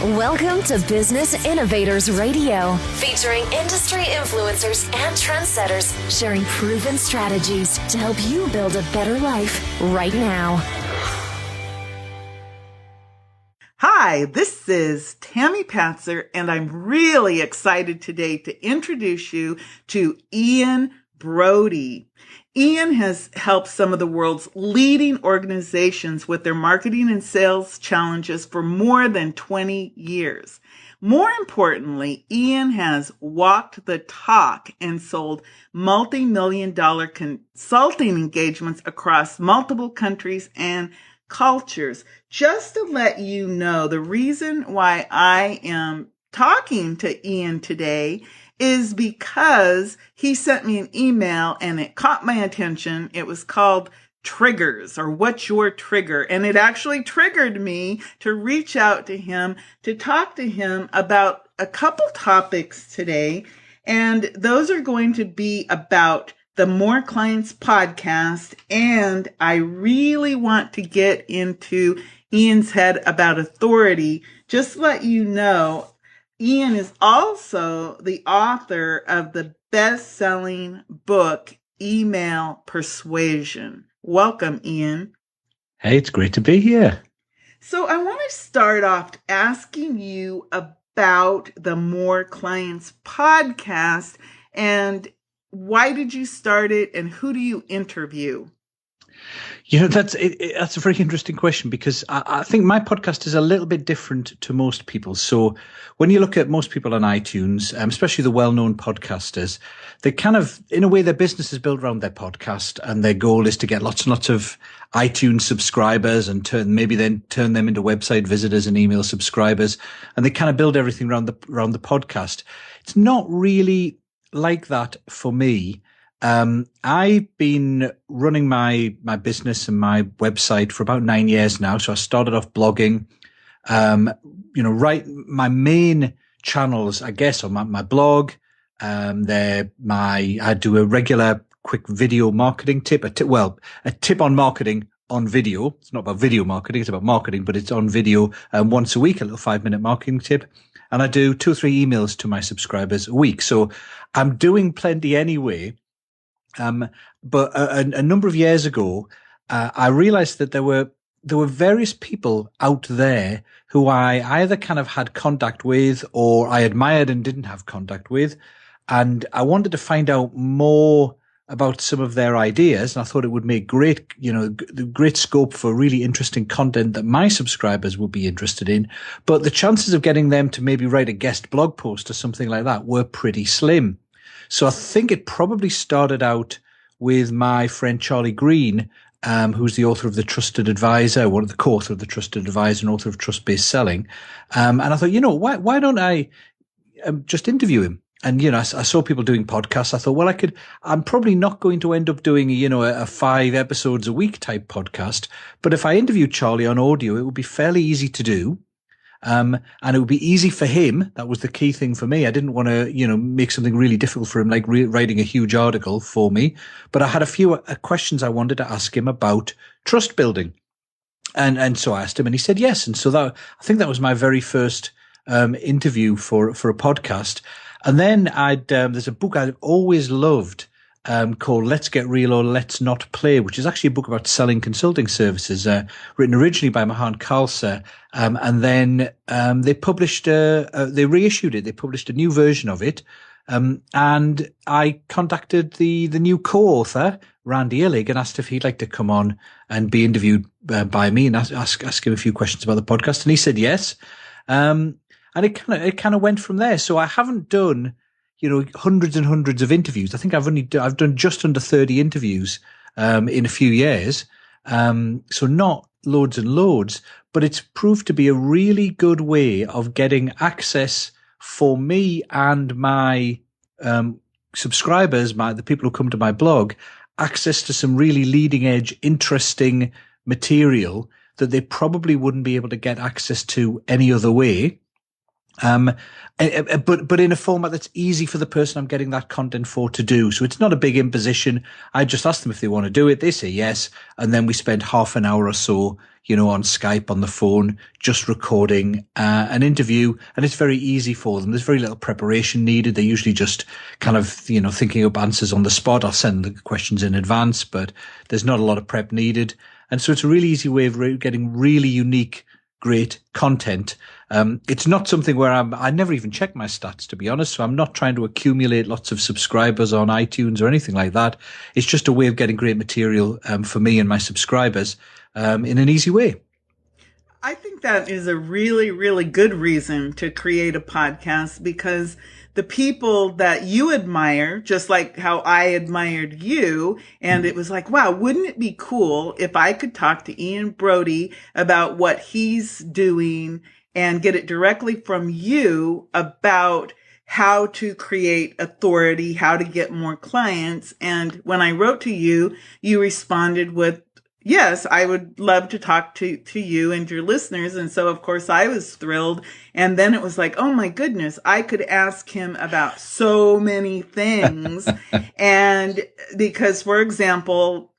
Welcome to Business Innovators Radio, featuring industry influencers and trendsetters sharing proven strategies to help you build a better life right now. Hi, this is Tammy Patzer, and I'm really excited today to introduce you to Ian BRODIE. Ian has helped some of the world's leading organizations with their marketing and sales challenges for more than 20 years. More importantly, Ian has walked the talk and sold multi-million-dollar consulting engagements across multiple countries and cultures. Just to let you know, the reason why I am talking to Ian today is because he sent me an email and it caught my attention. It was called Triggers, or What's Your Trigger? And it actually triggered me to reach out to him to talk to him about a couple topics today. And those are going to be about the More Clients podcast. And I really want to get into Ian's head about authority. Just to let you know, Ian is also the author of the best-selling book, Email Persuasion. Welcome, Ian. Hey, it's great to be here. So I want to start off asking you about the More Clients podcast, and why did you start it, and who do you interview? You know, that's a very interesting question, because I think my podcast is a little bit different to most people. So when you look at most people on iTunes, especially the well-known podcasters, they kind of, in a way, their business is built around their podcast, and their goal is to get lots and lots of iTunes subscribers and turn them into website visitors and email subscribers. And they kind of build everything around the podcast. It's not really like that for me. I've been running my business and my website for about 9 years now. So I started off blogging, my main channels, I guess, are my blog. I do a regular quick video marketing tip, a tip on marketing on video. It's not about video marketing. It's about marketing, but it's on video, once a week, a little 5-minute marketing tip. And I do 2 or 3 emails to my subscribers a week. So I'm doing plenty anyway. But a number of years ago, I realized that there were various people out there who I either kind of had contact with, or I admired and didn't have contact with. And I wanted to find out more about some of their ideas. And I thought it would make great scope for really interesting content that my subscribers would be interested in. But the chances of getting them to maybe write a guest blog post or something like that were pretty slim. So I think it probably started out with my friend Charlie Green, who's the author of The Trusted Advisor, one of the co-author of The Trusted Advisor and author of Trust-Based Selling. And I thought, why don't I just interview him? And, I saw people doing podcasts. I thought, I'm probably not going to end up doing, a 5 episodes a week type podcast. But if I interviewed Charlie on audio, it would be fairly easy to do. And it would be easy for him. That was the key thing for me. I didn't want to, make something really difficult for him, like writing a huge article for me. But I had a few questions I wanted to ask him about trust building. And so I asked him, and he said yes. And so I think that was my very first interview for a podcast. And then there's a book I've always loved, called Let's Get Real or Let's Not Play, which is actually a book about selling consulting services, written originally by Mahan Khalsa. And then they reissued it. They published a new version of it. And I contacted the new co-author, Randy Illig, and asked if he'd like to come on and be interviewed by me and ask him a few questions about the podcast. And he said yes. And it kind of went from there. So I haven't done hundreds and hundreds of interviews. I think I've done just under 30 interviews in a few years. So not loads and loads, but it's proved to be a really good way of getting access for me and my subscribers, the people who come to my blog, access to some really leading edge, interesting material that they probably wouldn't be able to get access to any other way. But in a format that's easy for the person I'm getting that content for to do. So it's not a big imposition. I just ask them if they want to do it. They say yes. And then we spend half an hour or so, on Skype, on the phone, just recording an interview. And it's very easy for them. There's very little preparation needed. They're usually just kind of, thinking up answers on the spot. I'll send the questions in advance, but there's not a lot of prep needed. And so it's a really easy way of getting really unique, great content. It's not something where I never even check my stats, to be honest. So I'm not trying to accumulate lots of subscribers on iTunes or anything like that. It's just a way of getting great material for me and my subscribers in an easy way. I think that is a really, really good reason to create a podcast, because the people that you admire, just like how I admired you, and it was like, wow, wouldn't it be cool if I could talk to Ian BRODIE about what he's doing and get it directly from you about how to create authority, how to get more clients. And when I wrote to you, you responded with, yes, I would love to talk to you and your listeners. And so, of course, I was thrilled. And then it was like, oh my goodness, I could ask him about so many things. And because, for example,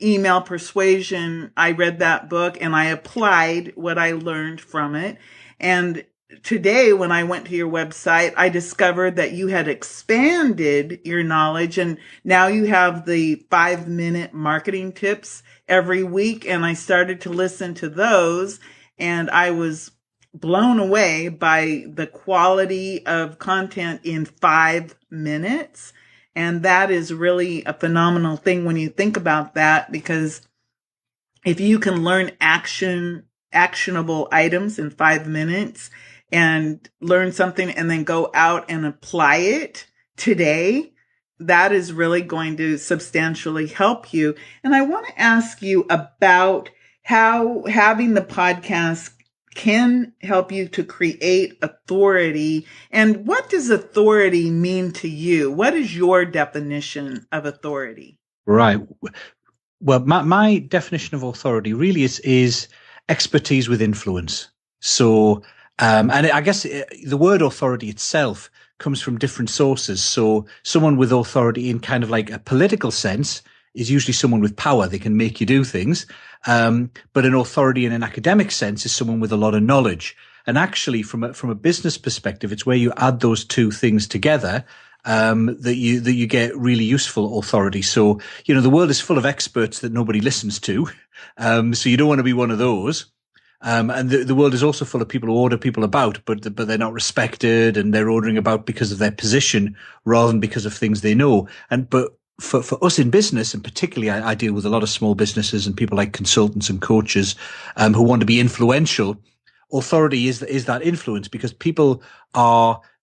email Persuasion, I read that book and I applied what I learned from it. And today, when I went to your website, I discovered that you had expanded your knowledge, and now you have the 5-minute marketing tips every week. And I started to listen to those, and I was blown away by the quality of content in 5 minutes. And that is really a phenomenal thing when you think about that, because if you can learn actionable items in 5 minutes and learn something and then go out and apply it today, that is really going to substantially help you. And I want to ask you about how having the podcast can help you to create authority. And what does authority mean to you? What is your definition of authority? Right. Well, my definition of authority really is expertise with influence. So, and I guess the word authority itself comes from different sources. So someone with authority in kind of like a political sense is usually someone with power. They can make you do things. But an authority in an academic sense is someone with a lot of knowledge. And actually, from a business perspective, it's where you add those two things together that you get really useful authority. So, the world is full of experts that nobody listens to. So you don't want to be one of those. And the world is also full of people who order people about, but they're not respected, and they're ordering about because of their position rather than because of things they know. But for us in business, and particularly I deal with a lot of small businesses and people like consultants and coaches who want to be influential. Authority is that influence, because people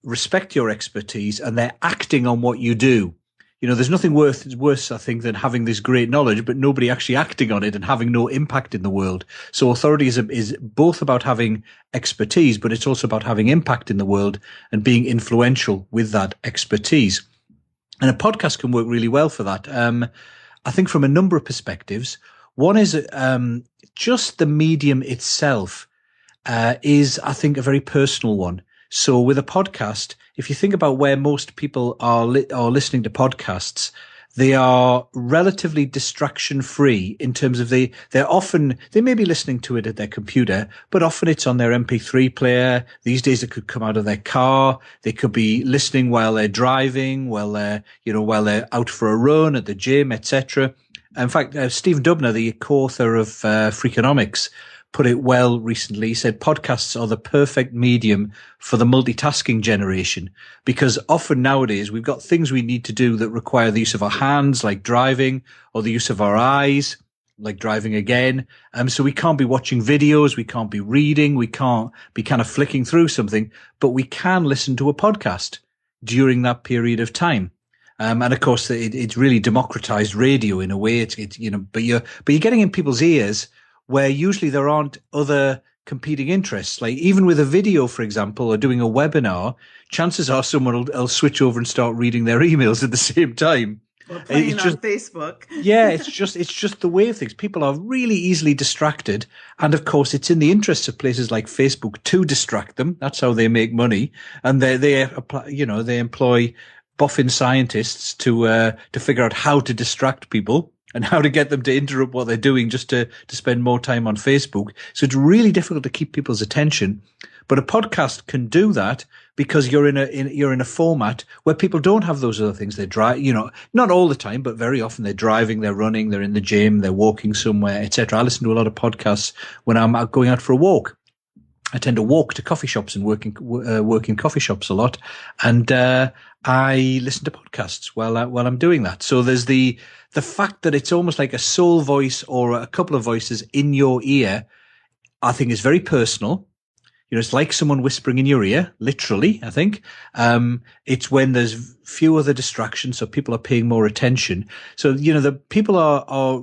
respect your expertise and they're acting on what you do. There's nothing worse, I think, than having this great knowledge, but nobody actually acting on it and having no impact in the world. So authority is both about having expertise, but it's also about having impact in the world and being influential with that expertise. And a podcast can work really well for that. I think from a number of perspectives. One is just the medium itself is, I think, a very personal one. So with a podcast, if you think about where most people are listening to podcasts, they are relatively distraction free in terms of they may be listening to it at their computer, but often it's on their MP3 player. These days it could come out of their car. They could be listening while they're driving, while they're out for a run at the gym, etc. In fact, Stephen Dubner, the co-author of Freakonomics, put it well recently. He said podcasts are the perfect medium for the multitasking generation, because often nowadays we've got things we need to do that require the use of our hands, like driving, or the use of our eyes, like driving again. So we can't be watching videos, we can't be reading, we can't be kind of flicking through something, but we can listen to a podcast during that period of time. And of course, it's really democratized radio in a way. But you're getting in people's ears where usually there aren't other competing interests. Like even with a video, for example, or doing a webinar, chances are someone will switch over and start reading their emails at the same time. Or playing on Facebook. Yeah, it's just the way of things. People are really easily distracted, and of course, it's in the interests of places like Facebook to distract them. That's how they make money, and they apply, they employ boffin scientists to figure out how to distract people and how to get them to interrupt what they're doing just to spend more time on Facebook. So it's really difficult to keep people's attention. But a podcast can do that because you're in a format where people don't have those other things. They drive, not all the time, but very often they're driving, they're running, they're in the gym, they're walking somewhere, etc. I listen to a lot of podcasts when I'm out going out for a walk. I tend to walk to coffee shops and work in coffee shops a lot, and I listen to podcasts while I'm doing that. So there's the fact that it's almost like a sole voice or a couple of voices in your ear. I think is very personal. It's like someone whispering in your ear, literally, I think. It's when there's few other distractions, so people are paying more attention. So, the people are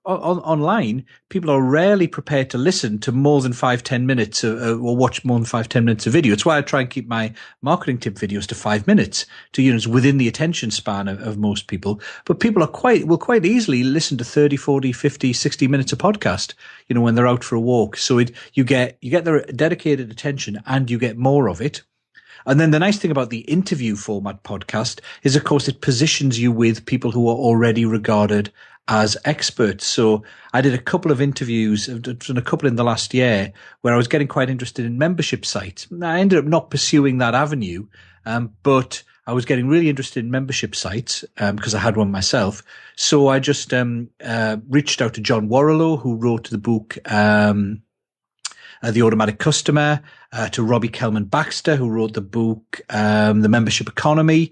online, people are rarely prepared to listen to more than 5-10 minutes or watch more than 5-10 minutes of video. It's why I try and keep my marketing tip videos to 5 minutes it's within the attention span of most people. But people will quite easily listen to 30, 40, 50, 60 minutes of podcast, when they're out for a walk. So you get their dedicated attention and you get more of it. And then the nice thing about the interview format podcast is, of course, it positions you with people who are already regarded as experts. So I did a couple of interviews, I've done a couple in the last year, where I was getting quite interested in membership sites. I ended up not pursuing that avenue, but I was getting really interested in membership sites because I had one myself. So I just reached out to John Warrilow, who wrote the book The Automatic Customer, to Robbie Kellman-Baxter, who wrote the book The Membership Economy.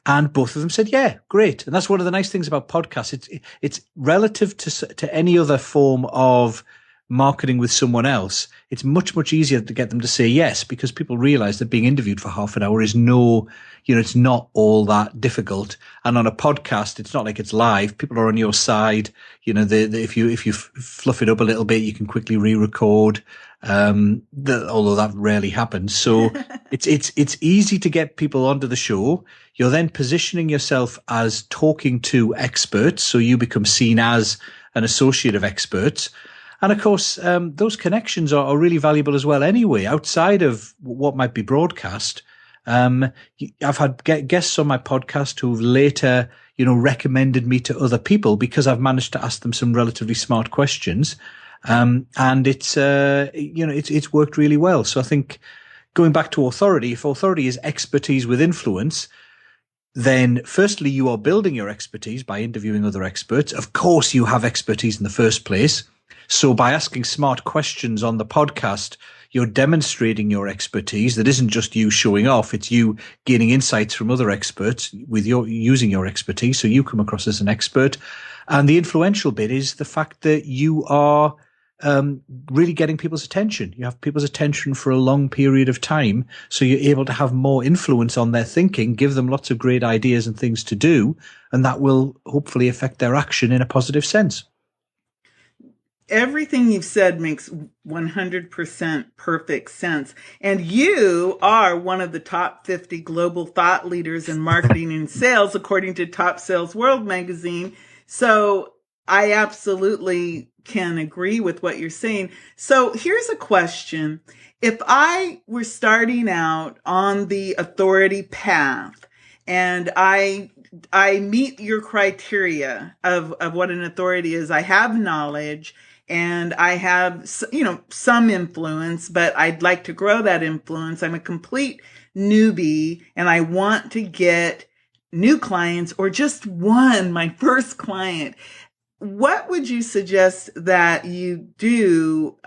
And both of them said, yeah, great. And that's one of the nice things about podcasts. It's relative to any other form of marketing with someone else. It's much, much easier to get them to say yes, because people realize that being interviewed for half an hour is it's not all that difficult. And on a podcast, it's not like it's live. People are on your side. If you fluff it up a little bit, you can quickly re-record. Although that rarely happens. So it's easy to get people onto the show. You're then positioning yourself as talking to experts. So you become seen as an associate of experts. And of course, those connections are really valuable as well anyway, outside of what might be broadcast. I've had guests on my podcast who've later, recommended me to other people because I've managed to ask them some relatively smart questions. And it's worked really well. So I think going back to authority, if authority is expertise with influence, then firstly, you are building your expertise by interviewing other experts. Of course, you have expertise in the first place. So by asking smart questions on the podcast, you're demonstrating your expertise. That isn't just you showing off. It's you gaining insights from other experts using your expertise. So you come across as an expert. And the influential bit is the fact that you are really getting people's attention. You have people's attention for a long period of time. So you're able to have more influence on their thinking, give them lots of great ideas and things to do. And that will hopefully affect their action in a positive sense. Everything you've said makes 100% perfect sense. And you are one of the top 50 global thought leaders in marketing and sales, according to Top Sales World magazine. So I absolutely can agree with what you're saying. So here's a question. If I were starting out on the authority path and I meet your criteria of what an authority is, I have knowledge and I have, some influence, but I'd like to grow that influence. I'm a complete newbie and I want to get new clients or just one, my first client. What would you suggest that you do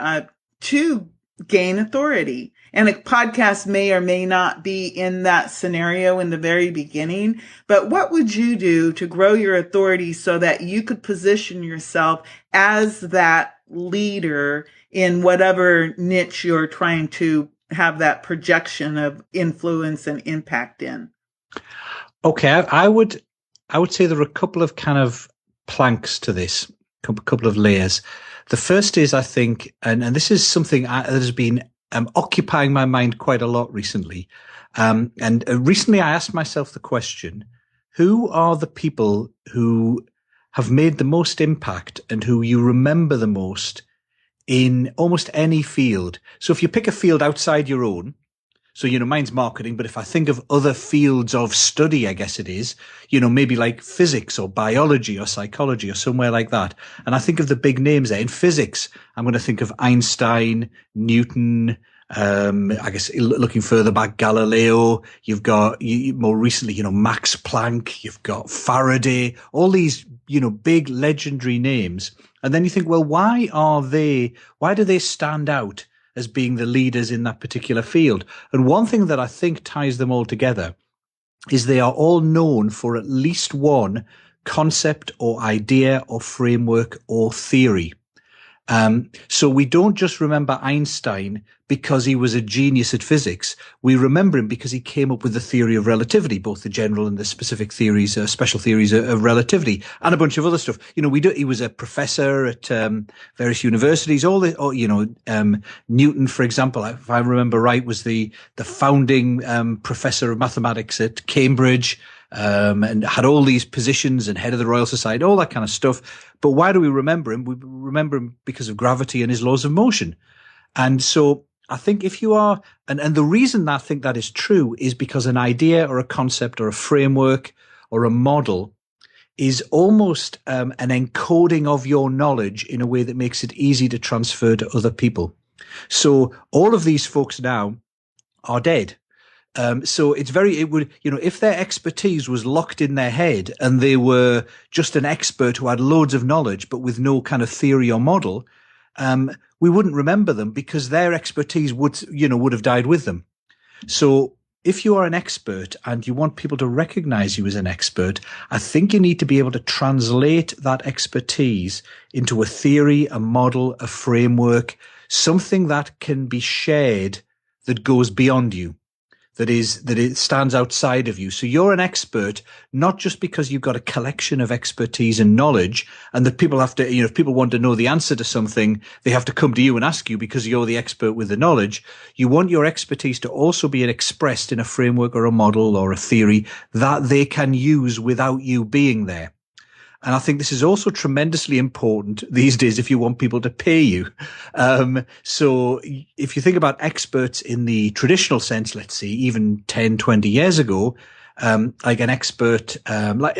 to gain authority? And a podcast may or may not be in that scenario in the very beginning, but what would you do to grow your authority so that you could position yourself as that leader in whatever niche you're trying to have that projection of influence and impact in? Okay, I would say there are a couple of kind of planks to this, a couple of layers. The first is, I think, and this is something that has been occupying my mind quite a lot recently. And recently I asked myself the question, who are the people who have made the most impact and who you remember the most in almost any field? So if you pick a field outside your own, so, mine's marketing, but if I think of other fields of study, I guess it is, maybe like physics or biology or psychology or somewhere like that. And I think of the big names there. In physics, I'm going to think of Einstein, Newton, I guess looking further back, Galileo. You've got more recently, Max Planck. You've got Faraday. All these, big legendary names. And then you think, well, why do they stand out as being the leaders in that particular field? And one thing that I think ties them all together is they are all known for at least one concept or idea or framework or theory. So we don't just remember Einstein because he was a genius at physics. We remember him because he came up with the theory of relativity, both the general and the specific theories, special theories of relativity, and a bunch of other stuff. He was a professor at various universities. Newton, for example, if I remember right, was the founding professor of mathematics at Cambridge. And had all these positions and head of the Royal Society, all that kind of stuff. But why do we remember him? We remember him because of gravity and his laws of motion. And so I think if you are, and the reason I think that is true is because an idea or a concept or a framework or a model is almost an encoding of your knowledge in a way that makes it easy to transfer to other people. So all of these folks now are dead. So if their expertise was locked in their head and they were just an expert who had loads of knowledge, but with no kind of theory or model, we wouldn't remember them because their expertise would have died with them. So if you are an expert and you want people to recognize you as an expert, I think you need to be able to translate that expertise into a theory, a model, a framework, something that can be shared that goes beyond you. That it stands outside of you. So you're an expert, not just because you've got a collection of expertise and knowledge, and that people have to, if people want to know the answer to something, they have to come to you and ask you because you're the expert with the knowledge. You want your expertise to also be expressed in a framework or a model or a theory that they can use without you being there. And I think this is also tremendously important these days if you want people to pay you. So if you think about experts in the traditional sense, let's see, even 10, 20 years ago, like an expert, like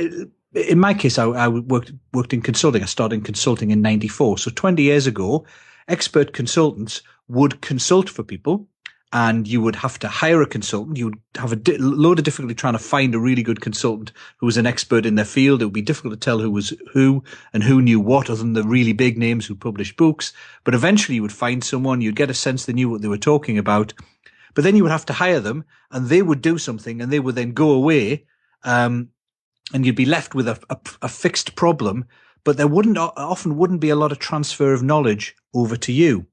in my case, I worked in consulting. I started in consulting in 94. So 20 years ago, expert consultants would consult for people. And you would have to hire a consultant. You would have a load of difficulty trying to find a really good consultant who was an expert in their field. It would be difficult to tell who was who and who knew what, other than the really big names who published books. But eventually you would find someone, you'd get a sense they knew what they were talking about. But then you would have to hire them and they would do something and they would then go away. And you'd be left with a fixed problem, but there often wouldn't be a lot of transfer of knowledge over to you.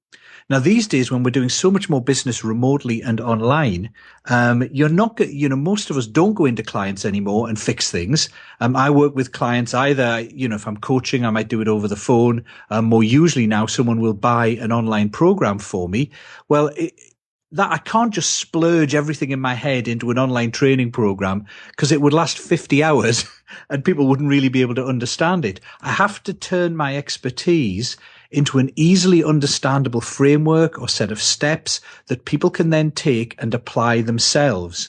Now, these days, when we're doing so much more business remotely and online, most of us don't go into clients anymore and fix things. I work with clients either, if I'm coaching, I might do it over the phone. More usually now, someone will buy an online program for me. Well, that I can't just splurge everything in my head into an online training program because it would last 50 hours and people wouldn't really be able to understand it. I have to turn my expertise into an easily understandable framework or set of steps that people can then take and apply themselves.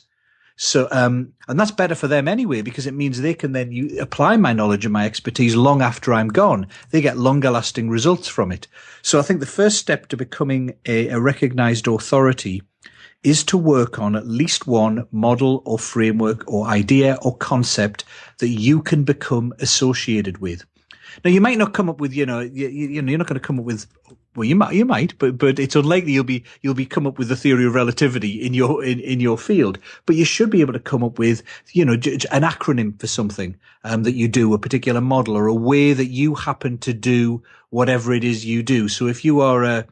So, and that's better for them anyway, because it means they can then apply my knowledge and my expertise long after I'm gone. They get longer lasting results from it. So I think the first step to becoming a recognized authority is to work on at least one model or framework or idea or concept that you can become associated with. Now, you might not come up with, you're not going to come up with, well, you might, but it's unlikely you'll be come up with the theory of relativity in your field. But you should be able to come up with, an acronym for something, that you do, a particular model or a way that you happen to do whatever it is you do. So if you are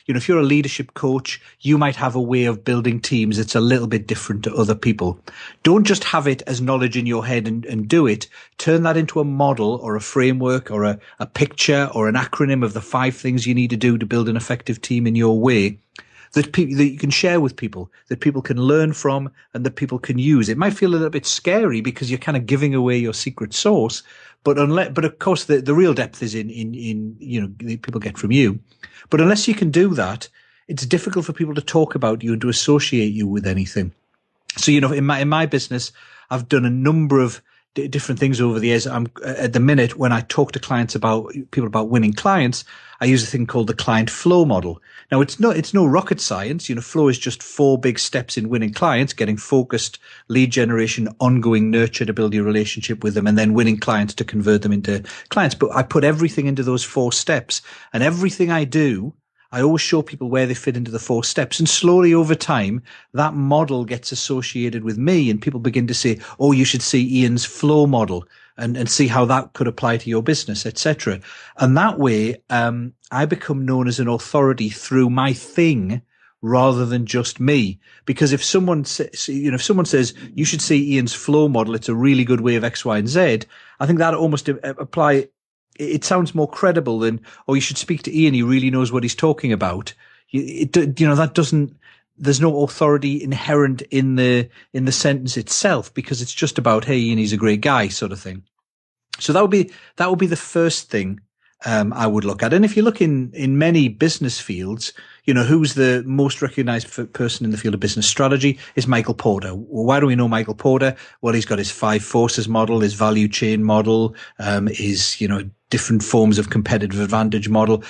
if you're a leadership coach, you might have a way of building teams that's a little bit different to other people. Don't just have it as knowledge in your head and do it. Turn that into a model or a framework or a picture or an acronym of the 5 things you need to do to build an effective team in your way that you can share with people, that people can learn from, and that people can use. It might feel a little bit scary because you're kind of giving away your secret sauce, but of course the real depth is in people get from you. But unless you can do that, it's difficult for people to talk about you and to associate you with anything. So, in my business, I've done a number of different things over the years. I'm at the minute, when I talk to people about winning clients, I use a thing called the client flow model. Now, it's no rocket science. Flow is just 4 big steps in winning clients: getting focused, lead generation, ongoing nurture to build your relationship with them, and then winning clients to convert them into clients. But I put everything into those 4 steps, and everything I do, I always show people where they fit into the 4 steps. And slowly over time, that model gets associated with me, and people begin to say, oh, you should see Ian's flow model and see how that could apply to your business, etc. And that way, I become known as an authority through my thing rather than just me. Because if someone says, you should see Ian's flow model, it's a really good way of X, Y, and Z, I think that almost apply. It sounds more credible than, you should speak to Ian, he really knows what he's talking about. That doesn't, there's no authority inherent in the sentence itself, because it's just about, hey, Ian, he's a great guy, sort of thing. So that would be the first thing I would look at. And if you look in many business fields, who's the most recognized person in the field of business strategy is Michael Porter. Well, why do we know Michael Porter? Well, he's got his 5 forces model, his value chain model, his, different forms of competitive advantage model.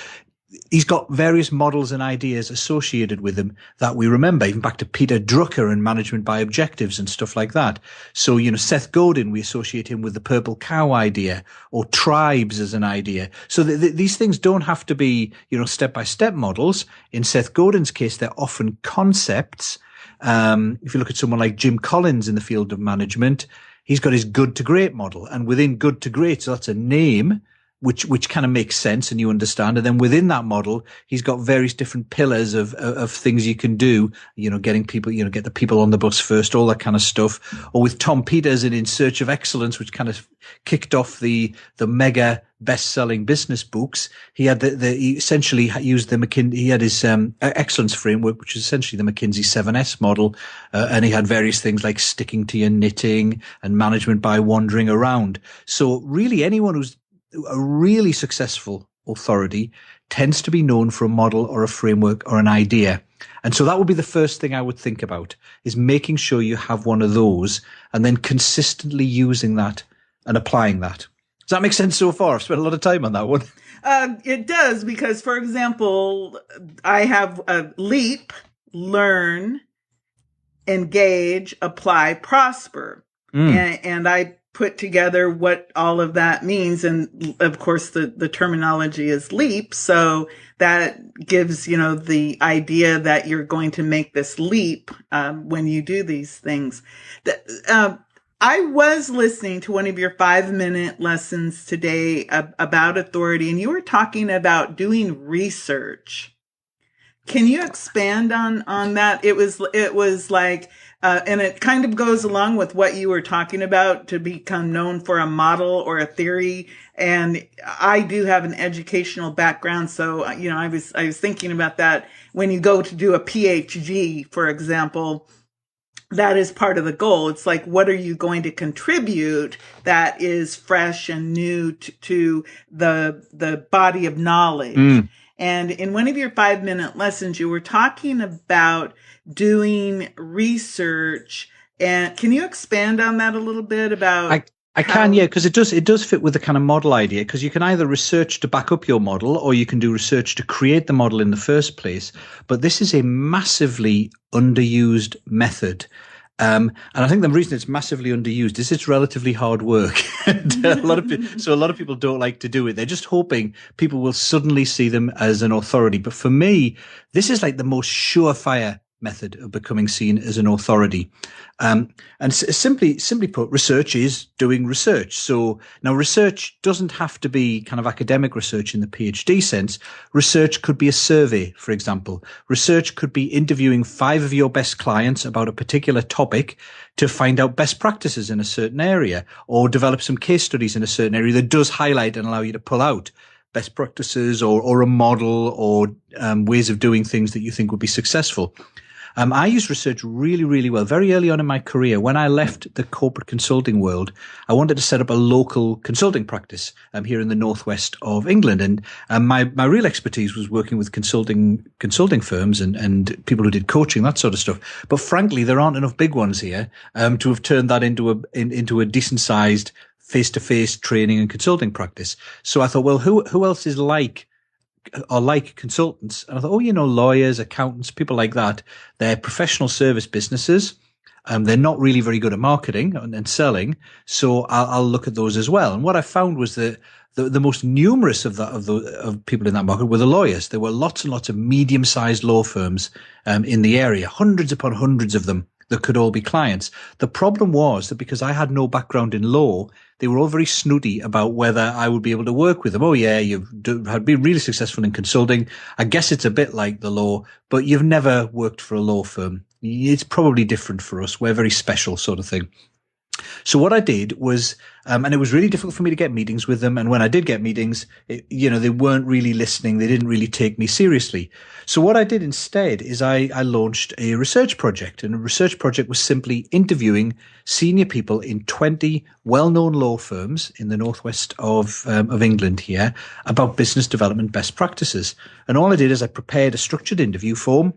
He's got various models and ideas associated with him that we remember, even back to Peter Drucker and management by objectives and stuff like that. So, Seth Godin, we associate him with the purple cow idea, or tribes as an idea. So these things don't have to be, step-by-step models. In Seth Godin's case, they're often concepts. If you look at someone like Jim Collins in the field of management, he's got his good to great model. And within good to great, so that's a name, which kind of makes sense and you understand. And then within that model, he's got various different pillars of things you can do, getting people, get the people on the bus first, all that kind of stuff. Or with Tom Peters in Search of Excellence, which kind of kicked off the mega best-selling business books. He had he essentially used the McKinsey, he had his excellence framework, which is essentially the McKinsey 7S model. And he had various things like sticking to your knitting and management by wandering around. So really anyone who's a really successful authority tends to be known for a model or a framework or an idea. And so that would be the first thing I would think about, is making sure you have one of those and then consistently using that and applying that. Does that make sense so far? I've spent a lot of time on that one. It does, because, for example, I have leap, learn, engage, apply, prosper. And I put together what all of that means. And of course, the terminology is leap. So that gives, the idea that you're going to make this leap when you do these things. I was listening to one of your 5-minute lessons today about authority, and you were talking about doing research. Can you expand on that? It was like, and it kind of goes along with what you were talking about, to become known for a model or a theory. And I do have an educational background. So, I was thinking about that. When you go to do a PhD, for example, that is part of the goal. It's like, what are you going to contribute that is fresh and new to the body of knowledge? And in one of your 5-minute lessons, you were talking about doing research. And can you expand on that a little bit about? I can, yeah, because it does fit with the kind of model idea, because you can either research to back up your model, or you can do research to create the model in the first place. But this is a massively underused method. And I think the reason it's massively underused is it's relatively hard work. And a lot of people don't like to do it. They're just hoping people will suddenly see them as an authority. But for me, this is like the most surefire method of becoming seen as an authority. And simply put, research is doing research. So now research doesn't have to be kind of academic research in the PhD sense. Research could be a survey, for example. Research could be interviewing 5 of your best clients about a particular topic to find out best practices in a certain area, or develop some case studies in a certain area that does highlight and allow you to pull out best practices or a model or ways of doing things that you think would be successful. I used research really, really well. Very early on in my career, when I left the corporate consulting world, I wanted to set up a local consulting practice here in the northwest of England. And my real expertise was working with consulting firms and people who did coaching, that sort of stuff. But frankly, there aren't enough big ones here to have turned that into a decent sized face-to-face training and consulting practice. So I thought, well, who else is like consultants? And I thought, lawyers, accountants, people like that. They're professional service businesses. They're not really very good at marketing and selling. So I'll look at those as well. And what I found was that the most numerous of people in that market were the lawyers. There were lots and lots of medium-sized law firms in the area, hundreds upon hundreds of them that could all be clients. The problem was that because I had no background in law, they were all very snooty about whether I would be able to work with them. Oh yeah, had been really successful in consulting. I guess it's a bit like the law, but you've never worked for a law firm. It's probably different for us. We're very special sort of thing. So what I did was, and it was really difficult for me to get meetings with them. And when I did get meetings, they weren't really listening. They didn't really take me seriously. So what I did instead is I launched a research project, and a research project was simply interviewing senior people in 20 well-known law firms in the northwest of England here about business development best practices. And all I did is I prepared a structured interview form.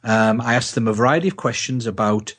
I asked them a variety of questions about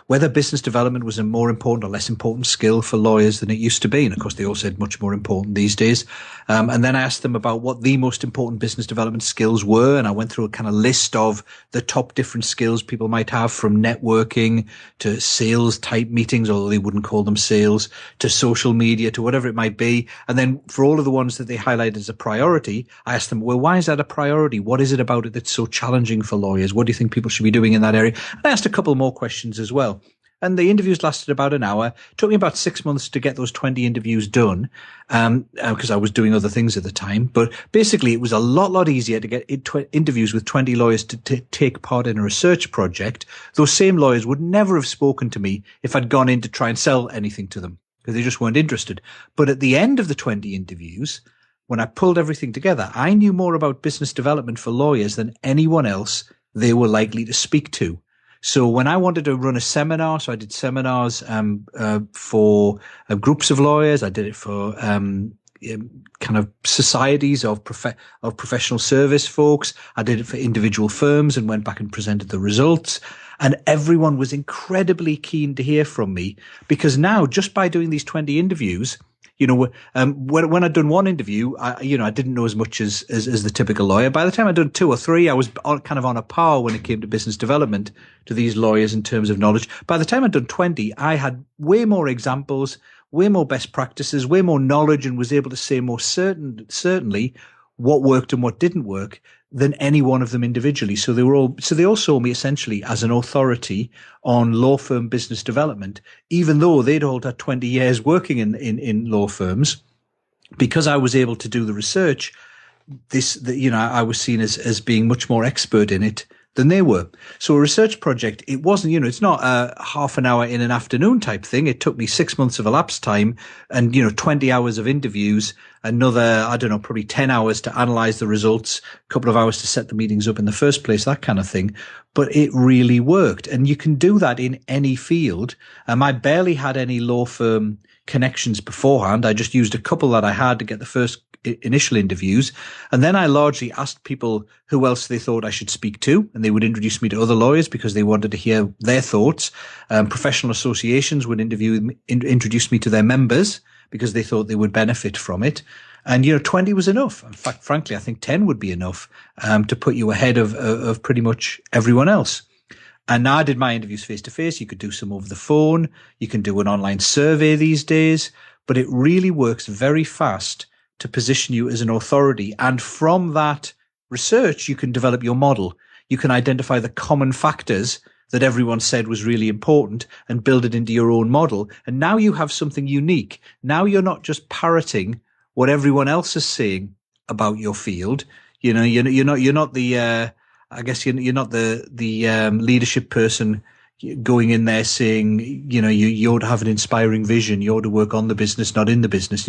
whether business development was a more important or less important skill for lawyers than it used to be. And of course, they all said much more important these days. And then I asked them about what the most important business development skills were. And I went through a kind of list of the top different skills people might have, from networking to sales type meetings, although they wouldn't call them sales, to social media, to whatever it might be. And then for all of the ones that they highlighted as a priority, I asked them, well, why is that a priority? What is it about it that's so challenging for lawyers? What do you think people should be doing in that area? And I asked a couple more questions as well. And the interviews lasted about an hour. It took me about 6 months to get those 20 interviews done, because I was doing other things at the time. But basically, it was a lot easier to get interviews with 20 lawyers to take part in a research project. Those same lawyers would never have spoken to me if I'd gone in to try and sell anything to them, because they just weren't interested. But at the end of the 20 interviews, when I pulled everything together, I knew more about business development for lawyers than anyone else they were likely to speak to. So when I wanted to run a seminar, so I did seminars for groups of lawyers. I did it for kind of societies of professional service folks. I did it for individual firms and went back and presented the results. And everyone was incredibly keen to hear from me, because now, just by doing these 20 interviews, when I'd done one interview, I didn't know as much as the typical lawyer. By the time I'd done 2 or 3, I was kind of on a par when it came to business development to these lawyers in terms of knowledge. By the time I'd done 20, I had way more examples, way more best practices, way more knowledge, and was able to say more certainly what worked and what didn't work than any one of them individually. So they all saw me essentially as an authority on law firm business development, even though they'd all had 20 years working in law firms. Because I was able to do the research, I was seen as being much more expert in it than they were. So a research project, it wasn't, it's not a half an hour in an afternoon type thing. It took me 6 months of elapsed time and, 20 hours of interviews, another, probably 10 hours to analyze the results, a couple of hours to set the meetings up in the first place, that kind of thing. But it really worked. And you can do that in any field. I barely had any law firm connections beforehand. I just used a couple that I had to get the first initial interviews. And then I largely asked people who else they thought I should speak to, and they would introduce me to other lawyers because they wanted to hear their thoughts. Professional associations would introduce me to their members because they thought they would benefit from it. And, 20 was enough. In fact, frankly, I think 10 would be enough to put you ahead of pretty much everyone else. And now I did my interviews face to face. You could do some over the phone. You can do an online survey these days, but it really works very fast to position you as an authority. And from that research, you can develop your model. You can identify the common factors that everyone said was really important and build it into your own model. And now you have something unique. Now you're not just parroting what everyone else is saying about your field. You're not the leadership person, going in there saying, you ought to have an inspiring vision. You ought to work on the business, not in the business.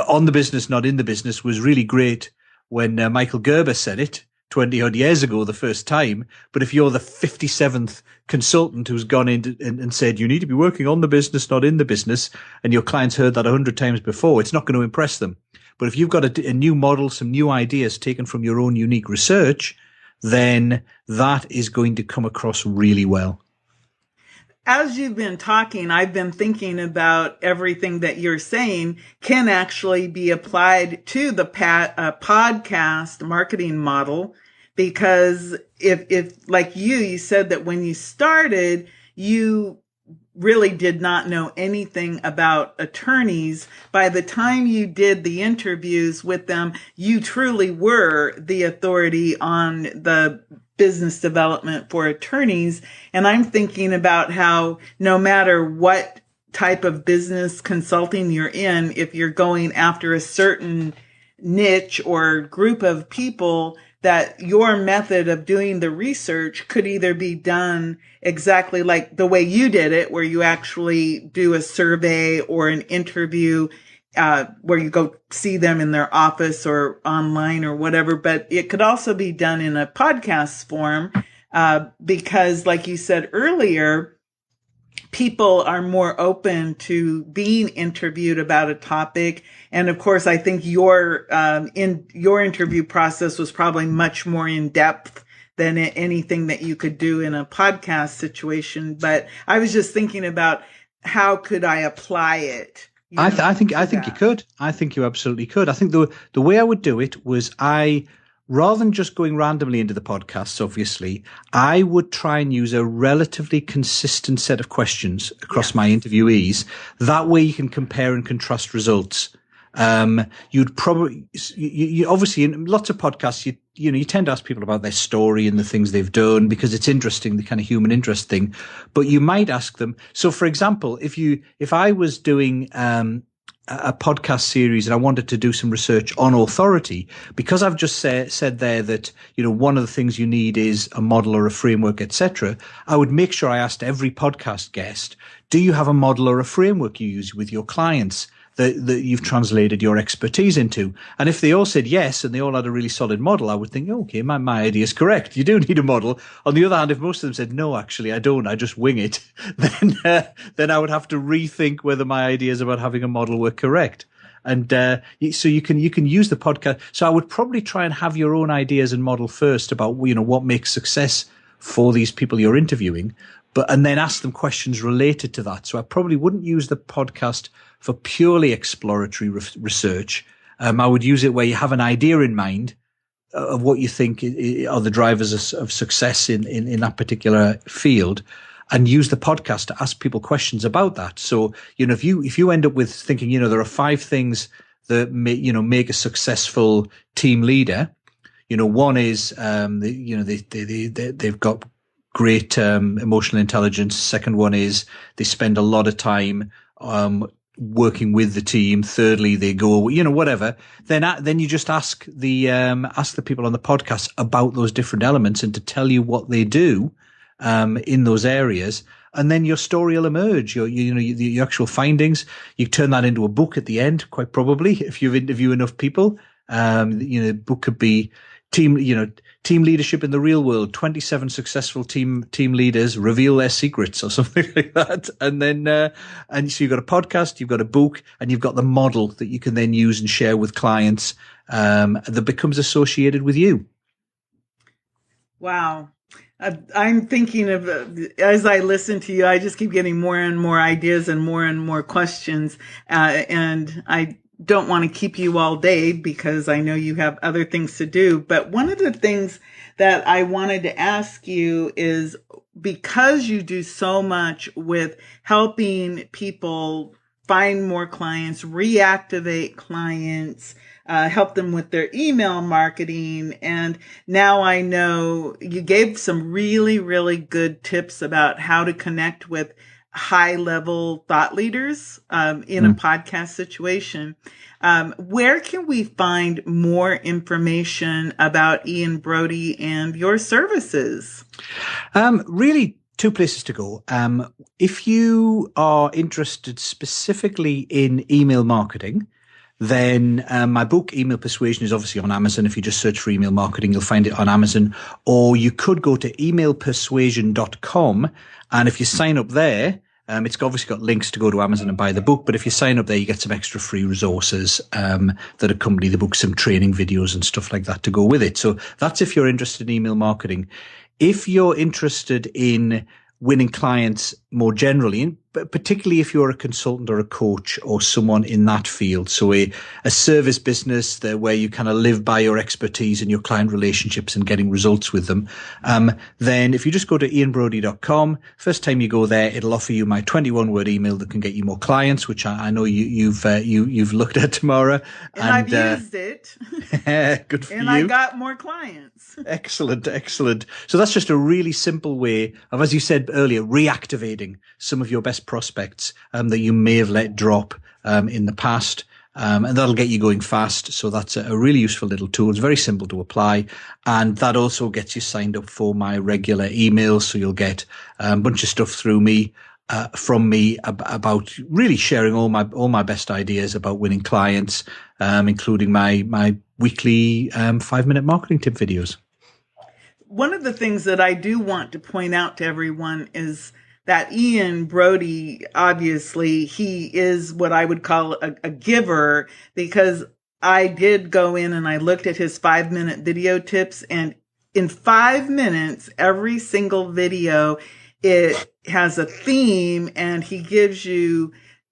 On the business, not in the business was really great when Michael Gerber said it 20 odd years ago, the first time. But if you're the 57th consultant who's gone in and said, you need to be working on the business, not in the business, and your clients heard that 100 times before, it's not going to impress them. But if you've got a new model, some new ideas taken from your own unique research, then that is going to come across really well. As you've been talking, I've been thinking about everything that you're saying can actually be applied to the podcast marketing model, because if like you said that when you started, you really did not know anything about attorneys. By the time you did the interviews with them, you truly were the authority on the business development for attorneys. And I'm thinking about how no matter what type of business consulting you're in, if you're going after a certain niche or group of people, that your method of doing the research could either be done exactly like the way you did it, where you actually do a survey or an interview, where you go see them in their office or online or whatever. But it could also be done in a podcast form, because like you said earlier, people are more open to being interviewed about a topic. And of course, I think your interview process was probably much more in depth than anything that you could do in a podcast situation. But I was just thinking about how could I apply it? I think you could. I think you absolutely could. I think the way I would do it was rather than just going randomly into the podcasts, obviously, I would try and use a relatively consistent set of questions across my interviewees. That way you can compare and contrast results. You'd probably, you obviously in lots of podcasts, you tend to ask people about their story and the things they've done because it's interesting, the kind of human interest thing. But you might ask them. So for example, if I was doing, a podcast series and I wanted to do some research on authority, because I've just said there that, one of the things you need is a model or a framework, etc. I would make sure I asked every podcast guest, do you have a model or a framework you use with your clients that you've translated your expertise into? And if they all said yes, and they all had a really solid model, I would think, okay, my idea is correct. You do need a model. On the other hand, if most of them said, no, actually, I don't, I just wing it, then I would have to rethink whether my ideas about having a model were correct. And so you can use the podcast. So I would probably try and have your own ideas and model first about, what makes success for these people you're interviewing, and then ask them questions related to that. So I probably wouldn't use the podcast for purely exploratory research. I would use it where you have an idea in mind of what you think are the drivers of success in that particular field, and use the podcast to ask people questions about that. So, if you end up with thinking, there are 5 things that make a successful team leader, one is, they've got great emotional intelligence. Second one is they spend a lot of time working with the team. Thirdly, they go, whatever. Then you just ask the people on the podcast about those different elements and to tell you what they do in those areas. And then your story will emerge. Your actual findings. You turn that into a book at the end, quite probably, if you've interviewed enough people. The book could be team leadership in the real world, 27 successful team leaders reveal their secrets or something like that. And then, and so you've got a podcast, you've got a book, and you've got the model that you can then use and share with clients, that becomes associated with you. Wow. I'm thinking of, as I listen to you, I just keep getting more and more ideas and more questions. And I don't want to keep you all day because I know you have other things to do. But one of the things that I wanted to ask you is, because you do so much with helping people find more clients, reactivate clients, help them with their email marketing. And now I know you gave some really, really good tips about how to connect with high-level thought leaders in a podcast situation. Where can we find more information about Ian BRODIE and your services? Really, two places to go. If you are interested specifically in email marketing, then my book, Email Persuasion, is obviously on Amazon. If you just search for email marketing, you'll find it on Amazon. Or you could go to emailpersuasion.com. And if you sign up there, it's obviously got links to go to Amazon and buy the book. But if you sign up there, you get some extra free resources that accompany the book, some training videos and stuff like that to go with it. So that's if you're interested in email marketing. If you're interested in winning clients more generally, but particularly if you're a consultant or a coach or someone in that field. So a service business where you kind of live by your expertise and your client relationships and getting results with them. Then if you just go to ianbrodie.com, first time you go there, it'll offer you my 21-word email that can get you more clients, which I know you've looked at, Tamara. And I've used it. Good for you. And I got more clients. Excellent. So that's just a really simple way of, as you said earlier, reactivating some of your best prospects that you may have let drop in the past. And that'll get you going fast. So that's a really useful little tool. It's very simple to apply. And that also gets you signed up for my regular emails. So you'll get a bunch of stuff from me about really sharing all my best ideas about winning clients, including my weekly 5-minute marketing tip videos. One of the things that I do want to point out to everyone is that Ian BRODIE, obviously, he is what I would call a giver, because I did go in and I looked at his 5-minute video tips, and in 5 minutes, every single video, it has a theme, and he gives you,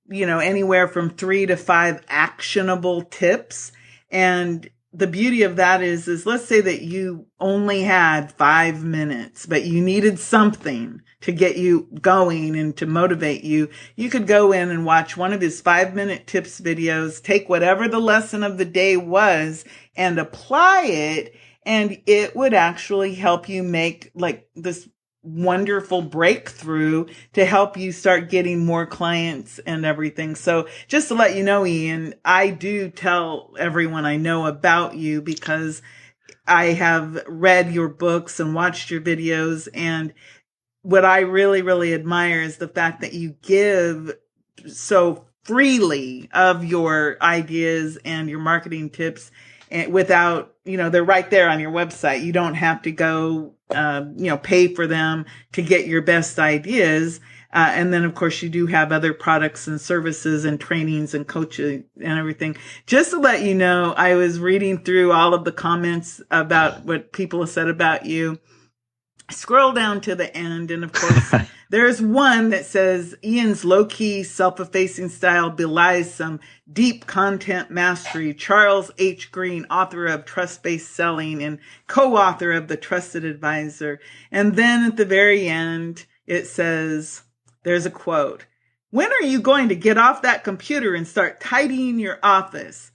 anywhere from 3 to 5 actionable tips. And the beauty of that is let's say that you only had 5 minutes, but you needed something to get you going and to motivate you. You could go in and watch one of his 5-minute tips videos, take whatever the lesson of the day was and apply it. And it would actually help you make like this wonderful breakthrough to help you start getting more clients and everything. So just to let you know, Ian, I do tell everyone I know about you because I have read your books and watched your videos. And what I really, really admire is the fact that you give so freely of your ideas and your marketing tips, and without, they're right there on your website. You don't have to go, pay for them to get your best ideas. And then, of course, you do have other products and services and trainings and coaching and everything. Just to let you know, I was reading through all of the comments about what people have said about you. Scroll down to the end, and of course, there's one that says Ian's low-key, self-effacing style belies some deep content mastery. Charles H. Green, author of Trust-Based Selling and co-author of The Trusted Advisor. And then at the very end, it says, there's a quote, "When are you going to get off that computer and start tidying your office?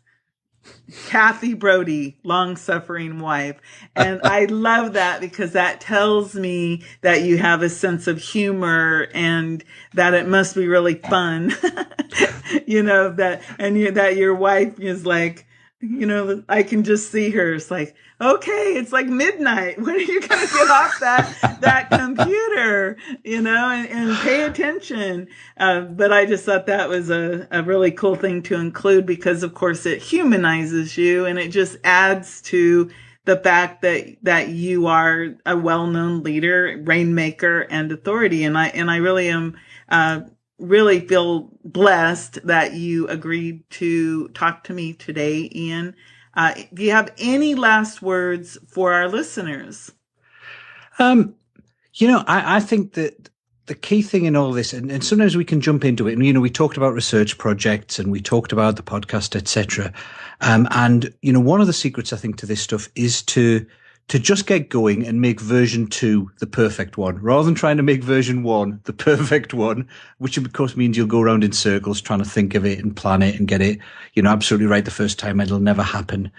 Kathy BRODIE, long-suffering wife." And I love that because that tells me that you have a sense of humor and that it must be really fun, that your wife is like, I can just see her. It's like, okay, it's like midnight. When are you going to get off that computer, and pay attention? But I just thought that was a really cool thing to include because, of course, it humanizes you and it just adds to the fact that you are a well-known leader, rainmaker, and authority. And I really am, really feel blessed that you agreed to talk to me today, Ian. Do you have any last words for our listeners? I think that the key thing in all this, and sometimes we can jump into it, and, we talked about research projects and we talked about the podcast, etc. And one of the secrets, I think, to this stuff is to just get going and make version 2 the perfect one, rather than trying to make version 1 the perfect one, which of course means you'll go around in circles trying to think of it and plan it and get it, absolutely right the first time. It'll never happen.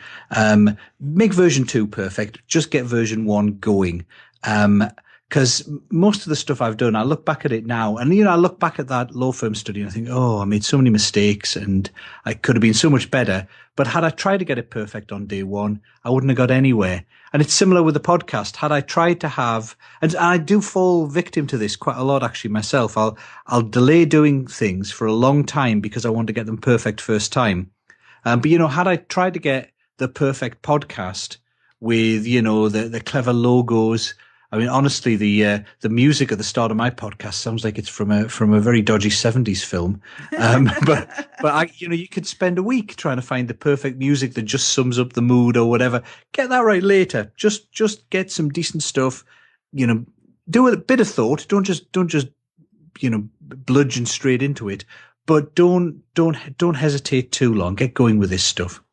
Make version 2 perfect. Just get version 1 going. Because most of the stuff I've done, I look back at it now and, I look back at that law firm study and I think, I made so many mistakes and I could have been so much better. But had I tried to get it perfect on day 1, I wouldn't have got anywhere. And it's similar with the podcast. Had I tried to have, and I do fall victim to this quite a lot actually myself. I'll delay doing things for a long time because I want to get them perfect first time. But had I tried to get the perfect podcast with, the clever logos, I mean, honestly, the music at the start of my podcast sounds like it's from a very dodgy 70s film. But you could spend a week trying to find the perfect music that just sums up the mood or whatever. Get that right later. Just get some decent stuff. Do a bit of thought. Don't just bludgeon straight into it. But don't hesitate too long. Get going with this stuff.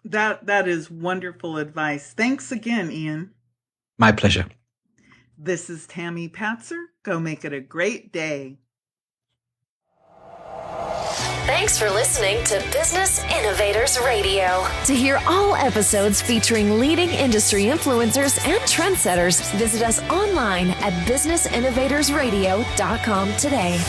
That is wonderful advice. Thanks again, Ian. My pleasure. This is Tammy Patzer. Go make it a great day. Thanks for listening to Business Innovators Radio. To hear all episodes featuring leading industry influencers and trendsetters, visit us online at businessinnovatorsradio.com today.